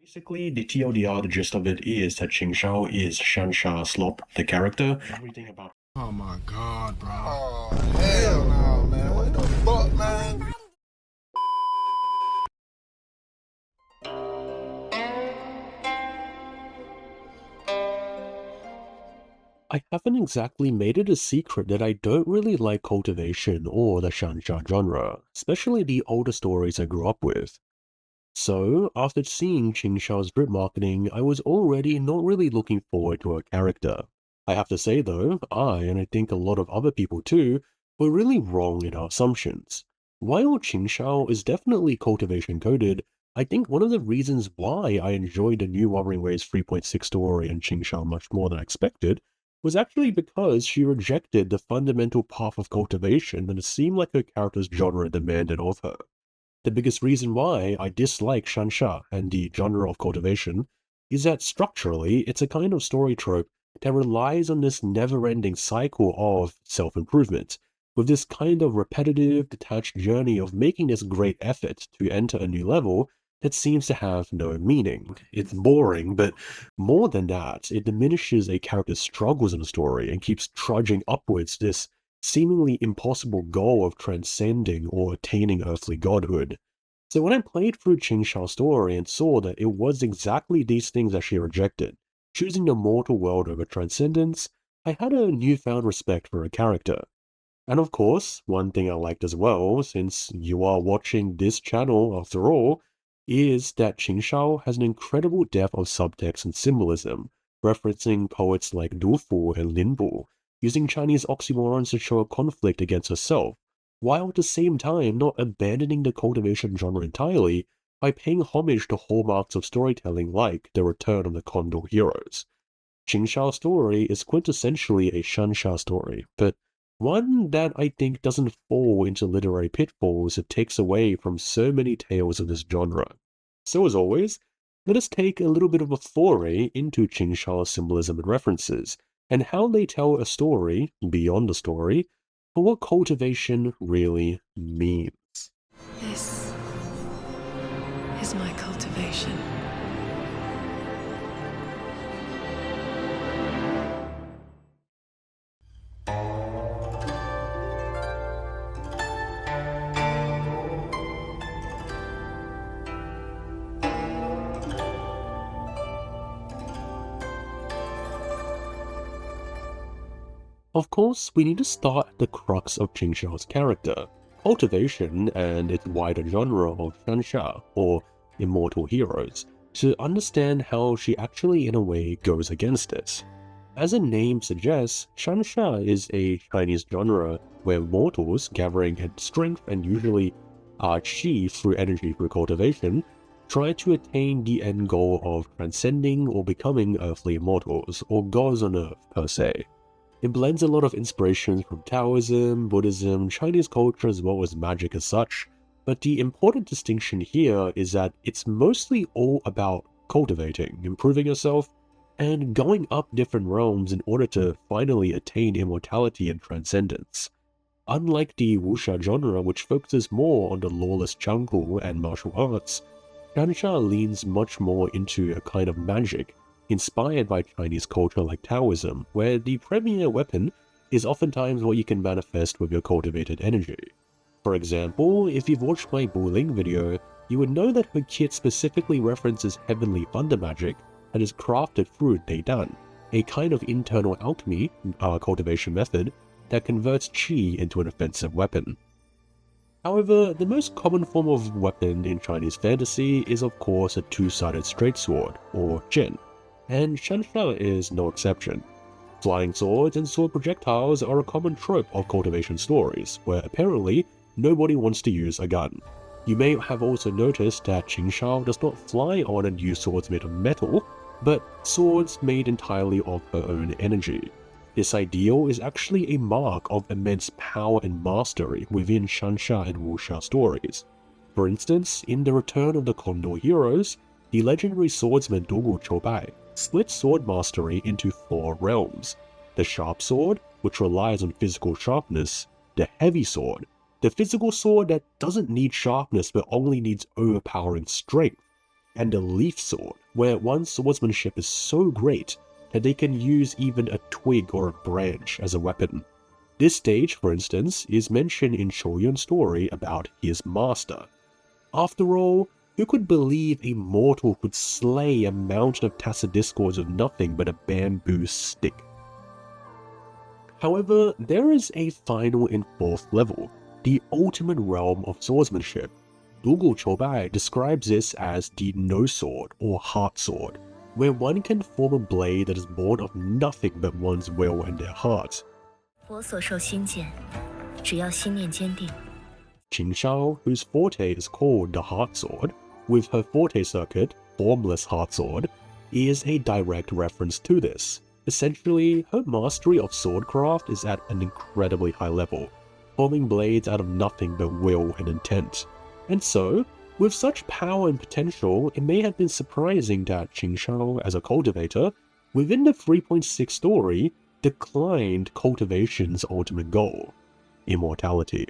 Basically, the TLDR, the gist of it is that Qingxiao is Xianxia Slop, the character. Everything about Oh my god, bro. Oh, hell no, man. What the fuck, man? I haven't exactly made it a secret that I don't really like cultivation or the Xianxia genre, especially the older stories I grew up with. So, after seeing Qingxiao's drip marketing, I was already not really looking forward to her character. I have to say though, and I think a lot of other people too, were really wrong in our assumptions. While Qingxiao is definitely cultivation coded, I think one of the reasons why I enjoyed the new Wuthering Waves 3.6 story and Qingxiao much more than I expected was actually because she rejected the fundamental path of cultivation that it seemed like her character's genre demanded of her. The biggest reason why I dislike Xianxia and the genre of cultivation is that structurally it's a kind of story trope that relies on this never-ending cycle of self-improvement, with this kind of repetitive, detached journey of making this great effort to enter a new level that seems to have no meaning. It's boring, but more than that, it diminishes a character's struggles in the story and keeps trudging upwards this seemingly impossible goal of transcending or attaining earthly godhood. So when I played through Qingxiao's story and saw that it was exactly these things that she rejected, choosing the mortal world over transcendence, I had a newfound respect for her character. And of course, one thing I liked as well, since you are watching this channel after all, is that Qingxiao has an incredible depth of subtext and symbolism, referencing poets like Du Fu and Lin Bu, using Chinese oxymorons to show a conflict against herself, while at the same time not abandoning the cultivation genre entirely by paying homage to hallmarks of storytelling like the return of the Condor heroes. Qingxiao's story is quintessentially a Shansha story, but one that I think doesn't fall into literary pitfalls it takes away from so many tales of this genre. So as always, let us take a little bit of a foray into Qingxiao's symbolism and references, and how they tell a story, beyond the story, for what cultivation really means. This is my cultivation. Of course, we need to start at the crux of Qingxiao's character, cultivation and its wider genre of Xianxia, or immortal heroes, to understand how she actually in a way goes against this. As the name suggests, Xianxia is a Chinese genre where mortals, gathering in strength and usually qi through energy through cultivation, try to attain the end goal of transcending or becoming earthly immortals, or gods on earth per se. It blends a lot of inspirations from Taoism, Buddhism, Chinese culture as well as magic as such, but the important distinction here is that it's mostly all about cultivating, improving yourself, and going up different realms in order to finally attain immortality and transcendence. Unlike the wuxia genre, which focuses more on the lawless jungle and martial arts, Shansha leans much more into a kind of magic inspired by Chinese culture like Taoism, where the premier weapon is oftentimes what you can manifest with your cultivated energy. For example, if you've watched my Ling video, you would know that her kit specifically references heavenly thunder magic that is crafted through Deidan, a kind of internal alchemy cultivation method that converts qi into an offensive weapon. However, the most common form of weapon in Chinese fantasy is of course a two-sided straight sword, or jian, and Xianxia is no exception. Flying swords and sword projectiles are a common trope of cultivation stories, where apparently nobody wants to use a gun. You may have also noticed that Qingxiao does not fly on and use swords made of metal, but swords made entirely of her own energy. This ideal is actually a mark of immense power and mastery within Xianxia and wuxia stories. For instance, in The Return of the Condor Heroes, the legendary swordsman Dugu Bai splits sword mastery into four realms: the sharp sword, which relies on physical sharpness; the heavy sword, the physical sword that doesn't need sharpness but only needs overpowering strength; and a leaf sword, where one's swordsmanship is so great that they can use even a twig or a branch as a weapon. This stage, for instance, is mentioned in Shoyun's story about his master. After all, who could believe a mortal could slay a mountain of tacit discords with nothing but a bamboo stick? However, there is a final and fourth level, the ultimate realm of swordsmanship. Dugu Choubai describes this as the no sword or heart sword, where one can form a blade that is born of nothing but one's will and their heart. 我所受心剑，只要心念坚定。 Qingxiao, whose forte is called the heart sword, with her forte circuit, formless heart sword, is a direct reference to this. Essentially, her mastery of swordcraft is at an incredibly high level, forming blades out of nothing but will and intent. And so, with such power and potential, it may have been surprising that Qingxiao, as a cultivator, within the 3.6 story, declined cultivation's ultimate goal, immortality.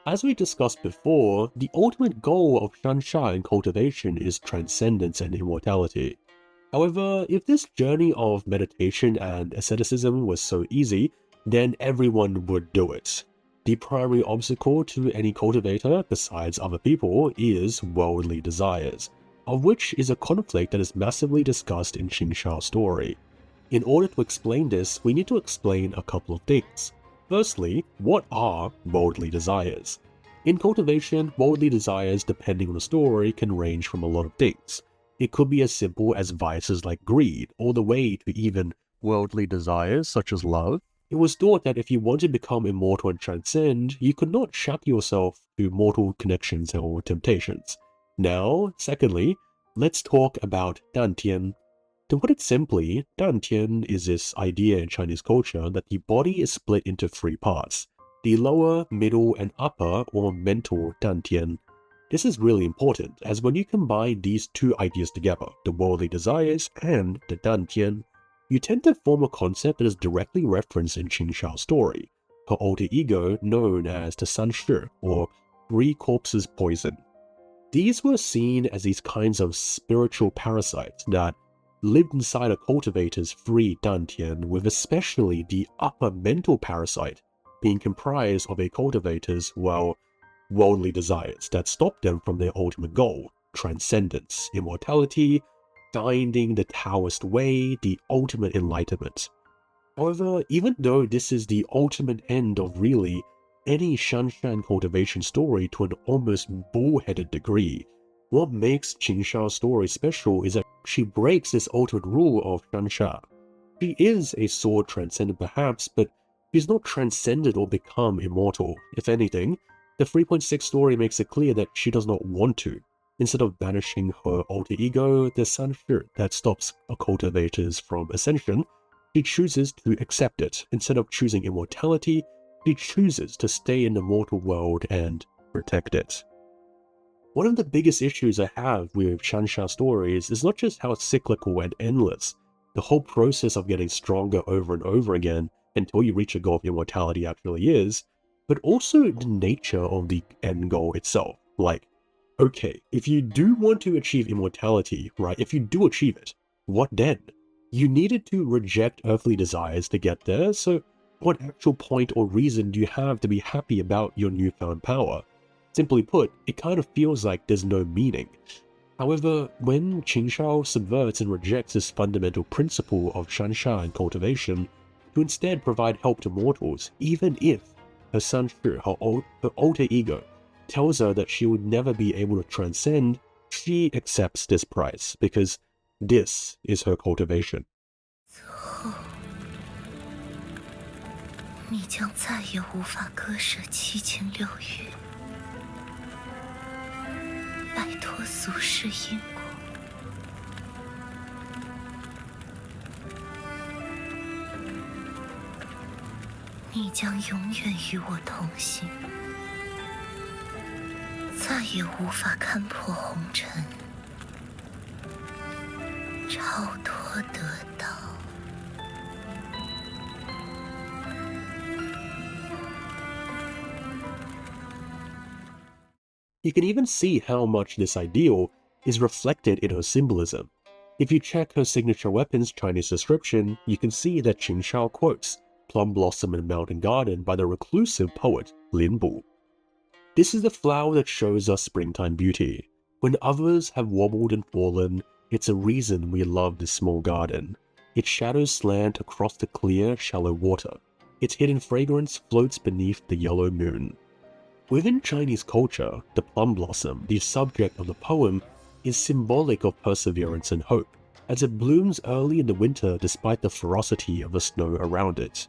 As we discussed before, the ultimate goal of Xianxia in cultivation is transcendence and immortality. However, if this journey of meditation and asceticism was so easy, then everyone would do it. The primary obstacle to any cultivator, besides other people, is worldly desires, of which is a conflict that is massively discussed in Qingxiao's story. In order to explain this, we need to explain a couple of things. Firstly, what are worldly desires? In cultivation, worldly desires, depending on the story, can range from a lot of things. It could be as simple as vices like greed, all the way to even worldly desires such as love. It was thought that if you want to become immortal and transcend, you could not shackle yourself to mortal connections or temptations. Now, secondly, let's talk about Dantian. To put it simply, Dantian is this idea in Chinese culture that the body is split into three parts: the lower, middle, and upper or mental Dantian. This is really important, as when you combine these two ideas together, the worldly desires and the Dantian, you tend to form a concept that is directly referenced in Qingxiao's story, her alter ego known as the Sanshi, or three corpses poison. These were seen as these kinds of spiritual parasites that lived inside a cultivator's free Dantian, with especially the upper mental parasite being comprised of a cultivator's, well, worldly desires that stop them from their ultimate goal, transcendence, immortality, finding the Taoist way, the ultimate enlightenment. However, even though this is the ultimate end of really any Xianxia cultivation story to an almost bullheaded degree, what makes Qingxiao's story special is that she breaks this ultimate rule of Xianxia. She is a sword transcendent perhaps, but she's not transcended or become immortal. If anything, the 3.6 story makes it clear that she does not want to. Instead of banishing her alter ego, the Sanshi that stops cultivators from ascension, she chooses to accept it. Instead of choosing immortality, she chooses to stay in the mortal world and protect it. One of the biggest issues I have with Xianxia stories is not just how cyclical and endless the whole process of getting stronger over and over again until you reach a goal of immortality actually is, but also the nature of the end goal itself. Like, okay, if you do want to achieve immortality, right, if you do achieve it, what then? You needed to reject earthly desires to get there, so what actual point or reason do you have to be happy about your newfound power? Simply put, it kind of feels like there's no meaning. However, when Qingxiao subverts and rejects this fundamental principle of Xianxia and cultivation to instead provide help to mortals, even if her Sanshi, her alter ego, tells her that she would never be able to transcend, she accepts this price, because this is her cultivation. 你将再也无法割舍七情六欲，摆脱俗世因果。你将永远与我同行，再也无法看破红尘，超脱得道。You can even see how much this ideal is reflected in her symbolism. If you check her signature weapon's Chinese description, you can see that Qingxiao quotes Plum Blossom and Mountain Garden by the reclusive poet Lin Bu. This is the flower that shows us springtime beauty. When others have wobbled and fallen, it's a reason we love this small garden. Its shadows slant across the clear, shallow water. Its hidden fragrance floats beneath the yellow moon. Within Chinese culture, the plum blossom, the subject of the poem, is symbolic of perseverance and hope, as it blooms early in the winter despite the ferocity of the snow around it.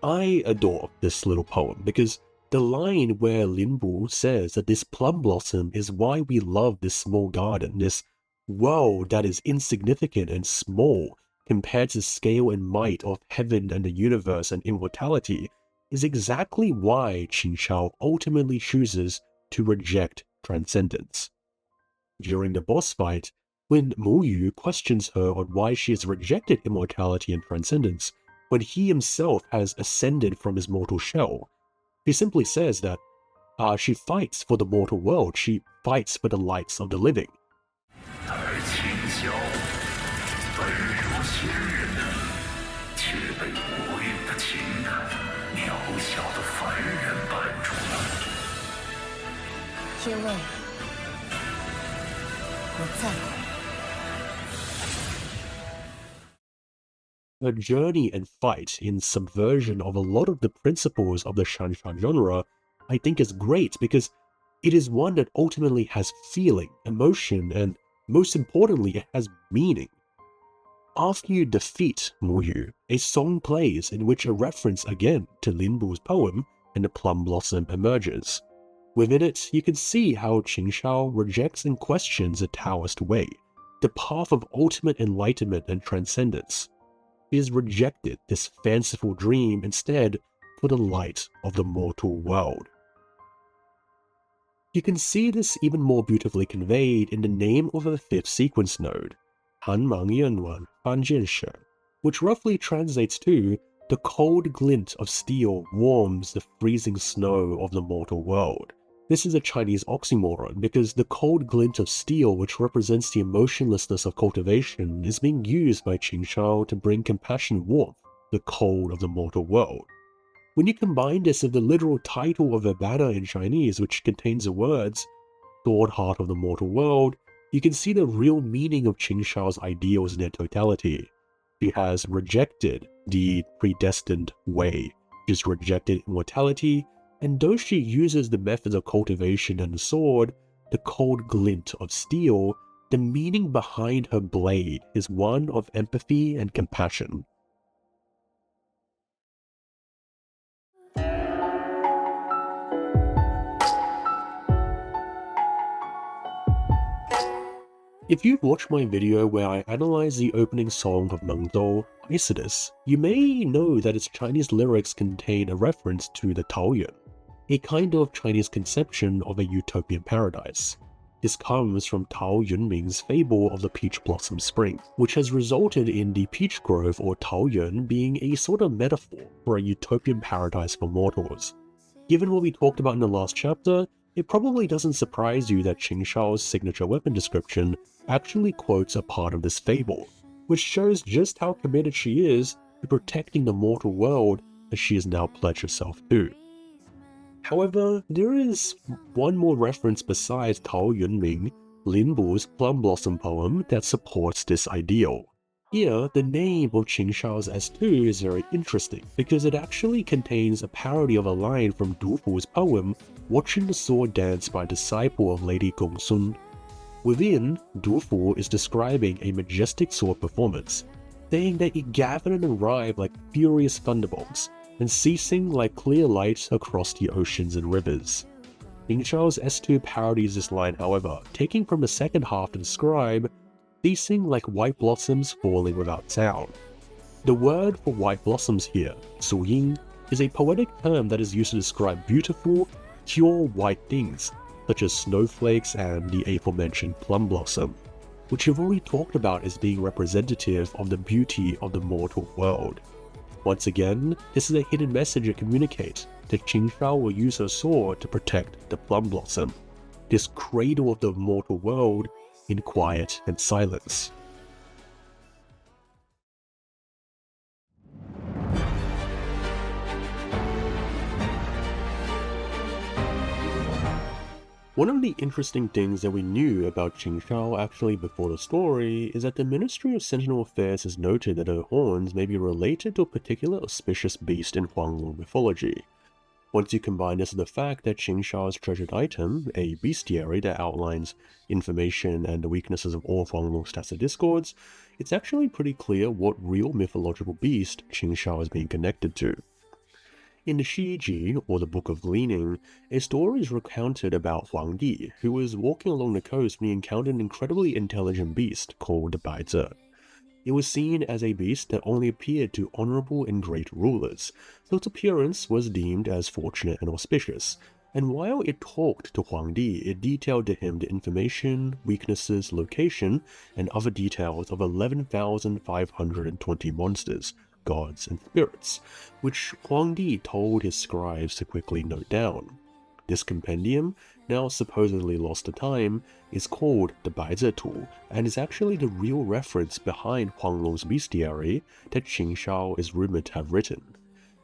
I adore this little poem because the line where Lin Bu says that this plum blossom is why we love this small garden, this world that is insignificant and small compared to the scale and might of heaven and the universe and immortality, is exactly why Qingxiao ultimately chooses to reject transcendence. During the boss fight, when Mu Yu questions her on why she has rejected immortality and transcendence, when he himself has ascended from his mortal shell, he simply says that she fights for the mortal world, she fights for the lights of the living. Her journey and fight in subversion of a lot of the principles of the Xianxia genre, I think is great because it is one that ultimately has feeling, emotion, and most importantly, it has meaning. After you defeat Mu Yu, a song plays in which a reference again to Lin Bu's poem and the plum blossom emerges. Within it, you can see how Qingxiao rejects and questions the Taoist way, the path of ultimate enlightenment and transcendence. He has rejected this fanciful dream instead for the light of the mortal world. You can see this even more beautifully conveyed in the name of the fifth sequence node, Han Mang Yuanwan Han Jianshi, which roughly translates to the cold glint of steel warms the freezing snow of the mortal world. This is a Chinese oxymoron because the cold glint of steel, which represents the emotionlessness of cultivation, is being used by Qingxiao to bring compassion and warmth, the cold of the mortal world. When you combine this with the literal title of her banner in Chinese, which contains the words, Sword Heart of the Mortal World, you can see the real meaning of Qingxiao's ideals in their totality. She has rejected the predestined way. She has rejected immortality, and though she uses the methods of cultivation and the sword, the cold glint of steel, the meaning behind her blade is one of empathy and compassion. If you've watched my video where I analyze the opening song of Mengzhou, Exodus, you may know that its Chinese lyrics contain a reference to the Taoyuan, a kind of Chinese conception of a utopian paradise. This comes from Tao Yunming's fable of the peach blossom spring, which has resulted in the peach grove or Taoyuan being a sort of metaphor for a utopian paradise for mortals. Given what we talked about in the last chapter, it probably doesn't surprise you that Qingxiao's signature weapon description actually quotes a part of this fable, which shows just how committed she is to protecting the mortal world that she has now pledged herself to. However, there is one more reference besides Tao Yunming, Lin Bu's Plum Blossom poem, that supports this ideal. Here, the name of Qingxiao's S2 is very interesting because it actually contains a parody of a line from Du Fu's poem, Watching the Sword Dance by a disciple of Lady Gongsun. Within, Du Fu is describing a majestic sword performance, saying that it gathered and arrived like furious thunderbolts, and ceasing like clear light across the oceans and rivers. Qingxiao's S2 parodies this line, however, taking from the second half to describe ceasing like white blossoms falling without sound. The word for white blossoms here, Suying, is a poetic term that is used to describe beautiful, pure white things, such as snowflakes and the aforementioned plum blossom, which we've already talked about as being representative of the beauty of the mortal world. Once again, this is a hidden message it communicates that Qingxiao will use her sword to protect the plum blossom. this cradle of the mortal world, in quiet and silence. One of the interesting things that we knew about Qingxiao actually before the story is that the Ministry of Sentinel Affairs has noted that her horns may be related to a particular auspicious beast in Huanglong mythology. Once you combine this with the fact that Qingxiao's treasured item, a bestiary that outlines information and the weaknesses of all Huanglong's stats and discords, it's actually pretty clear what real mythological beast Qingxiao is being connected to. In the Shiji, or the Book of Gleaning, a story is recounted about Huang Di, who was walking along the coast when he encountered an incredibly intelligent beast called the Bai Ze. It was seen as a beast that only appeared to honorable and great rulers, so its appearance was deemed as fortunate and auspicious, and while it talked to Huang Di, it detailed to him the information, weaknesses, location, and other details of 11,520 monsters, gods, and spirits, which Huang Di told his scribes to quickly note down. This compendium, now supposedly lost to time, is called the Bai Ze Tu, and is actually the real reference behind Huanglong's bestiary that Qingxiao is rumored to have written.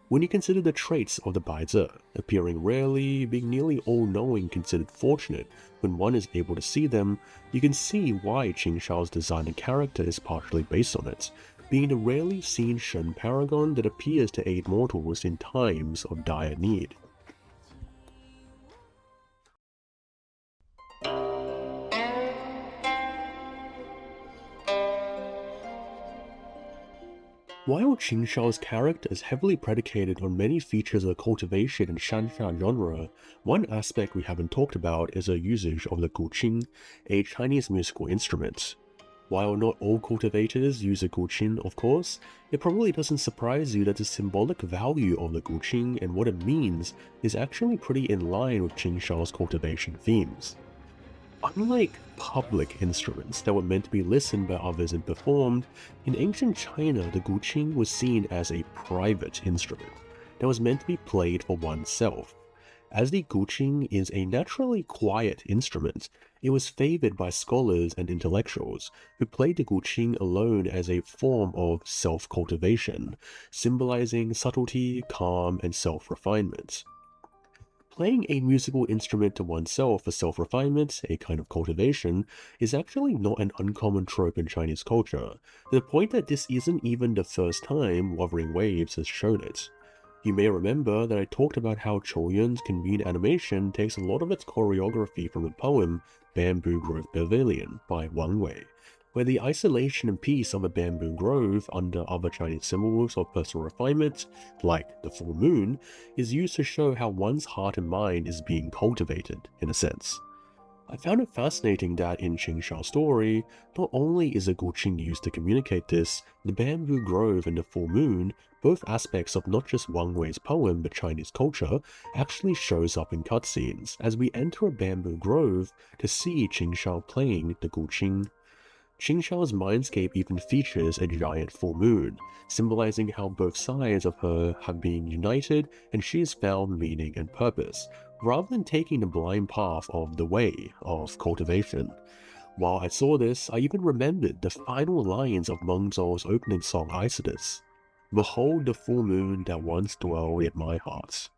When you consider the traits of the Bai Ze, appearing rarely, being nearly all-knowing considered fortunate when one is able to see them, you can see why Qingxiao's design and character is partially based on it, being the rarely seen Shen paragon that appears to aid mortals in times of dire need. While Qingxiao's character is heavily predicated on many features of the cultivation and Xianxia genre, one aspect we haven't talked about is her usage of the Guqin, a Chinese musical instrument. While not all cultivators use a Goujian, of course, it probably doesn't surprise you that the symbolic value of the Guqin and what it means is actually pretty in line with Qingxiao's cultivation themes. Unlike public instruments that were meant to be listened by others and performed, in ancient China the Guqin was seen as a private instrument that was meant to be played for oneself. As the Guqin is a naturally quiet instrument, it was favored by scholars and intellectuals, who played the Guqin alone as a form of self-cultivation, symbolizing subtlety, calm, and self-refinement. Playing a musical instrument to oneself for self-refinement, a kind of cultivation, is actually not an uncommon trope in Chinese culture, to the point that this isn't even the first time Wuthering Waves has shown it. You may remember that I talked about how Chouyuan's convened animation takes a lot of its choreography from the poem Bamboo Grove Pavilion by Wang Wei, where the isolation and peace of a bamboo grove under other Chinese symbols of personal refinement, like the full moon, is used to show how one's heart and mind is being cultivated, in a sense. I found it fascinating that in Qingxiao's story, not only is a Guqin used to communicate this, the bamboo grove and the full moon, both aspects of not just Wang Wei's poem but Chinese culture, actually shows up in cutscenes as we enter a bamboo grove to see Qingxiao playing the Guqin. Qingxiao's mindscape even features a giant full moon, symbolizing how both sides of her have been united and she has found meaning and purpose, rather than taking the blind path of the way of cultivation. While I saw this, I even remembered the final lines of Meng Zhou's opening song Exorcism. Behold the full moon that once dwelled in my heart.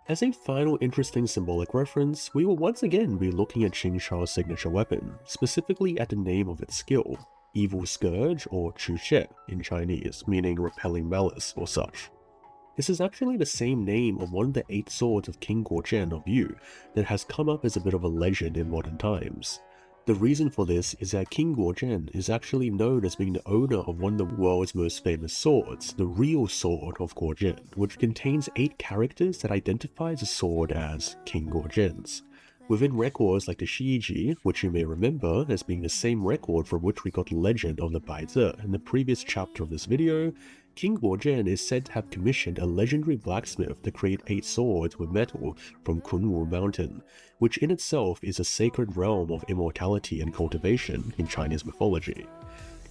As a final interesting symbolic reference, we will once again be looking at Qingxiao's signature weapon, specifically at the name of its skill, Evil Scourge or Chuxie in Chinese, meaning repelling malice or such. This is actually the same name of one of the 8 swords of King Goujian of Yu that has come up as a bit of a legend in modern times. The reason for this is that King Goujian is actually known as being the owner of one of the world's most famous swords, the real sword of Goujian, which contains 8 characters that identify the sword as King Goujian's. Within records like the Shiji, which you may remember as being the same record from which we got the legend of the Bai Ze in the previous chapter of this video, King Goujian is said to have commissioned a legendary blacksmith to create 8 swords with metal from Kunwu Mountain, which in itself is a sacred realm of immortality and cultivation in Chinese mythology.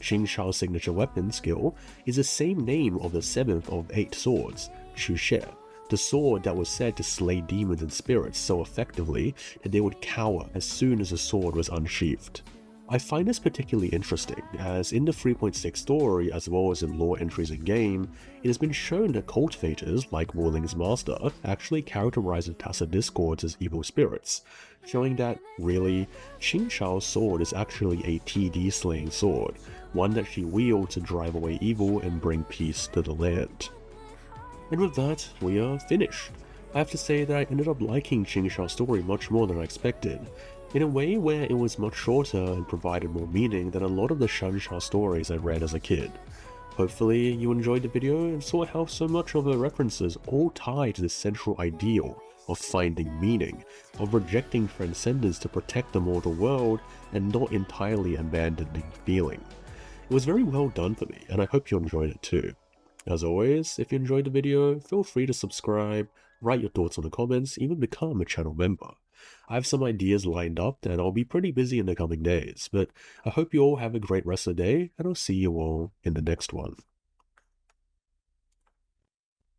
Qingxiao's signature weapon skill is the same name of the 7th of 8 swords, Xue, the sword that was said to slay demons and spirits so effectively that they would cower as soon as the sword was unsheathed. I find this particularly interesting, as in the 3.6 story as well as in lore entries in-game, it has been shown that cultivators like Wuthering's master actually characterize the Tacit Discords as evil spirits, showing that, really, Qingxiao's sword is actually a TD slaying sword, one that she wields to drive away evil and bring peace to the land. And with that, we are finished. I have to say that I ended up liking Qingxiao's story much more than I expected, in a way where it was much shorter and provided more meaning than a lot of the Xianxia stories I read as a kid. Hopefully you enjoyed the video and saw how so much of the references all tie to this central ideal of finding meaning, of rejecting transcendence to protect the mortal world and not entirely abandoning feeling. It was very well done for me, and I hope you enjoyed it too. As always, if you enjoyed the video, feel free to subscribe, write your thoughts in the comments, even become a channel member. I have some ideas lined up and I'll be pretty busy in the coming days, but I hope you all have a great rest of the day and I'll see you all in the next one.